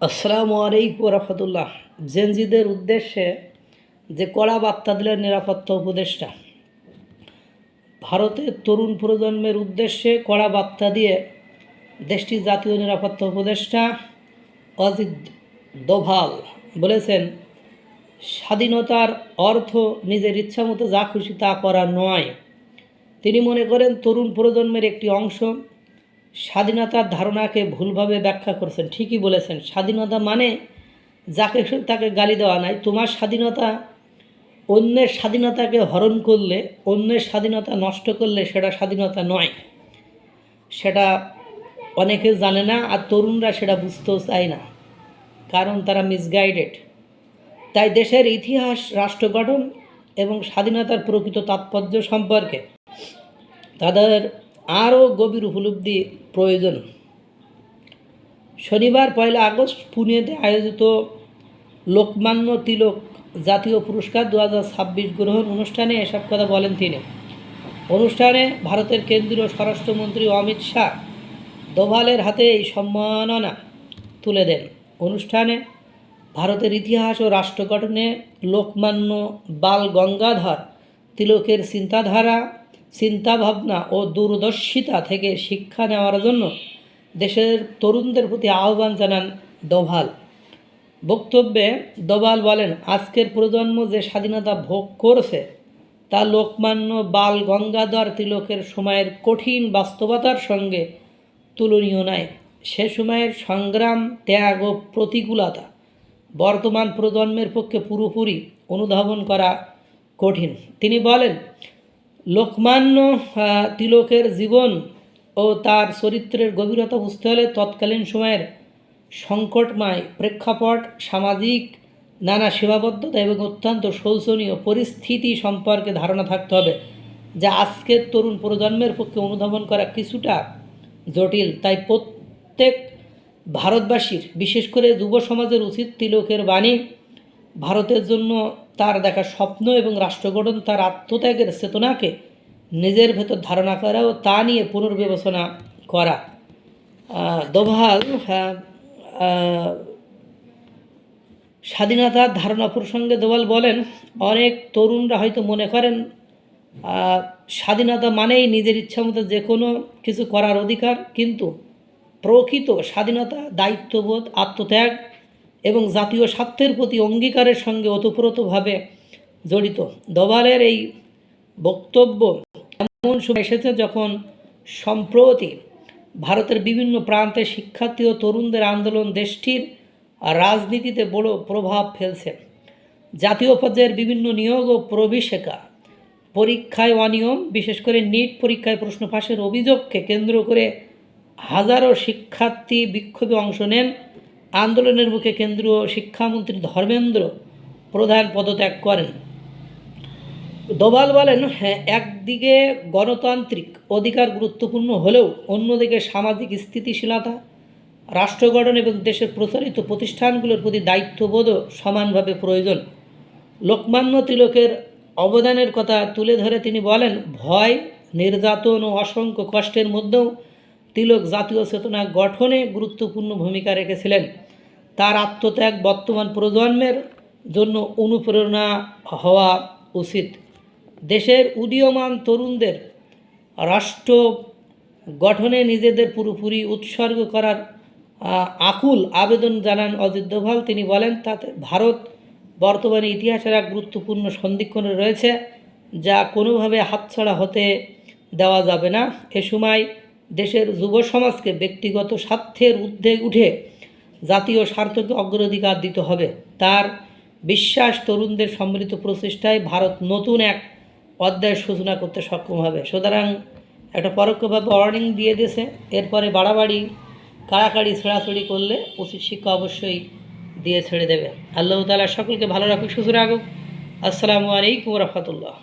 আসসালামু আলাইকুম রহমতুল্লাহ। জেনজিদের উদ্দেশ্যে যে কড়া বার্তা দিলেন নিরাপত্তা উপদেষ্টা, ভারতের তরুণ প্রজন্মের উদ্দেশ্যে কড়া বার্তা দিয়ে দেশটির জাতীয় নিরাপত্তা উপদেষ্টা অজিত দোভাল বলেছেন, স্বাধীনতার অর্থ নিজের ইচ্ছামতো যা খুশি তা করা নয়। তিনি মনে করেন তরুণ প্রজন্মের একটি অংশ স্বাধীনতার ধারণাকে ভুলভাবে ব্যাখ্যা করছেন। ঠিকই বলেছেন, স্বাধীনতা মানে যাকে তাকে গালি দেওয়া নাই। তোমার স্বাধীনতা অন্যের স্বাধীনতাকে হরণ করলে, অন্যের স্বাধীনতা নষ্ট করলে সেটা স্বাধীনতা নয়। সেটা অনেকে জানে না, আর তরুণরা সেটা বুঝতেও চায় না, কারণ তারা মিসগাইডেড। তাই দেশের ইতিহাস, রাষ্ট্র গঠন এবং স্বাধীনতার প্রকৃত তাৎপর্য সম্পর্কে তাদের আরও গভীর উপলব্ধি প্রয়োজন। শনিবার 1 আগস্ট পুনেতে আয়োজিত লোকমান্য তিলক জাতীয় পুরস্কার 2026 গ্রহণ অনুষ্ঠানে এসব কথা বলেন তিনি। অনুষ্ঠানে ভারতের কেন্দ্রীয় স্বরাষ্ট্রমন্ত্রী অমিত শাহ দোভালের হাতে এই সম্মাননা তুলে দেন। অনুষ্ঠানে ভারতের ইতিহাস ও রাষ্ট্র গঠনে লোকমান্য বাল গঙ্গাধর তিলকের চিন্তাভাবনা ও দূরদর্শিতা থেকে শিক্ষা নেওয়ার জন্য দেশের তরুণদের প্রতি আহ্বান জানান দোভাল। বক্তব্যে দোভাল বলেন, আজকের প্রজন্ম যে স্বাধীনতা ভোগ করছে তা লোকমান্য বাল গঙ্গাধর তিলকের সময়ের কঠিন বাস্তবতার সঙ্গে তুলনীয় নয়। সে সময়ের সংগ্রাম, ত্যাগ ও প্রতিকূলতা বর্তমান প্রজন্মের পক্ষে পুরোপুরি অনুধাবন করা কঠিন। তিনি বলেন, লোকমান্য তিলকের জীবন ও তার চরিত্রের গভীরতা বুঝতে হলে তৎকালীন সময়ের সংকটময় প্রেক্ষাপট, সামাজিক নানা সীমাবদ্ধতা এবং অত্যন্ত শোচনীয় পরিস্থিতি সম্পর্কে ধারণা থাকতে হবে, যা আজকের তরুণ প্রজন্মের পক্ষে অনুধাবন করা কিছুটা জটিল। তাই প্রত্যেক ভারতবাসীর, বিশেষ করে যুব সমাজের উচিত তিলকের বাণী, ভারতের জন্য তার দেখা স্বপ্ন এবং রাষ্ট্র গঠন, তার আত্মত্যাগের চেতনাকে নিজের ভেতর ধারণা করা ও তা নিয়ে পুনর্বিবেচনা করা। দোভাল স্বাধীনতার ধারণা প্রসঙ্গে দোভাল বলেন, অনেক তরুণরা হয়তো মনে করেন স্বাধীনতা মানেই নিজের ইচ্ছামতো যে কোনো কিছু করার অধিকার, কিন্তু প্রকৃত স্বাধীনতা দায়িত্ববোধ, আত্মত্যাগ এবং জাতীয় স্বার্থের প্রতি অঙ্গীকারের সঙ্গে ওতপ্রোতভাবে জড়িত। দোভালের এই বক্তব্য এমন সময় এসেছে যখন সম্প্রতি ভারতের বিভিন্ন প্রান্তে শিক্ষার্থী ও তরুণদের আন্দোলন দেশটির রাজনীতিতে বড় প্রভাব ফেলছে। জাতীয় পর্যায়ের বিভিন্ন নিয়োগ ও প্রবেশিকা পরীক্ষায় অনিয়ম, বিশেষ করে নিট পরীক্ষায় প্রশ্ন ফাঁসের অভিযোগকে কেন্দ্র করে হাজারো শিক্ষার্থী বিক্ষোভে অংশ নেন। আন্দোলনের মুখে কেন্দ্রীয় শিক্ষামন্ত্রী ধর্মেন্দ্র প্রধান পদত্যাগ করেন। দোভাল বলেন, হ্যাঁ, একদিকে গণতান্ত্রিক অধিকার গুরুত্বপূর্ণ হলেও অন্যদিকে সামাজিক স্থিতিশীলতা, রাষ্ট্র গঠন এবং দেশের প্রচারিত প্রতিষ্ঠানগুলোর প্রতি দায়িত্ববোধও সমানভাবে প্রয়োজন। লোকমান্য তিলকের অবদানের কথা তুলে ধরে তিনি বলেন, ভয়, নির্যাতন ও অসংখ্য কষ্টের মধ্যেও তিলক জাতীয় চেতনা গঠনে গুরুত্বপূর্ণ ভূমিকা রেখেছিলেন। তার আত্মত্যাগ বর্তমান প্রজন্মের জন্য অনুপ্রেরণা হওয়া উচিত। দেশের উদীয়মান তরুণদের রাষ্ট্র গঠনে নিজেদের পুরোপুরি উৎসর্গ করার আকুল আবেদন জানান অজিত দোভাল। তিনি বলেন, তাতে ভারত বর্তমানে ইতিহাসের এক গুরুত্বপূর্ণ সন্ধিক্ষণে রয়েছে, যা কোনোভাবে হাতছাড়া হতে দেওয়া যাবে না। এ সময় দেশের যুব সমাজকে ব্যক্তিগত স্বার্থের ঊর্ধ্বে উঠে জাতীয় স্বার্থকে অগ্রাধিকার দিতে হবে। তার বিশ্বাস, তরুণদের সম্মিলিত প্রচেষ্টায় ভারত নতুন এক অধ্যায়ের সূচনা করতে সক্ষম হবে। সুতরাং একটা পরোক্ষভাবে ওয়ার্নিং দিয়ে দিয়েছে, এরপরে বাড়াবাড়ি, কাড়াকাড়ি, ছেঁড়াছড়ি করলে উচিত শিক্ষা অবশ্যই দিয়ে ছেড়ে দেবে। আল্লাহ তাআলা সকলকে ভালো রাখুক, সুস্থ রাখুক। আসসালামু আলাইকুম রহমতুল্লাহ।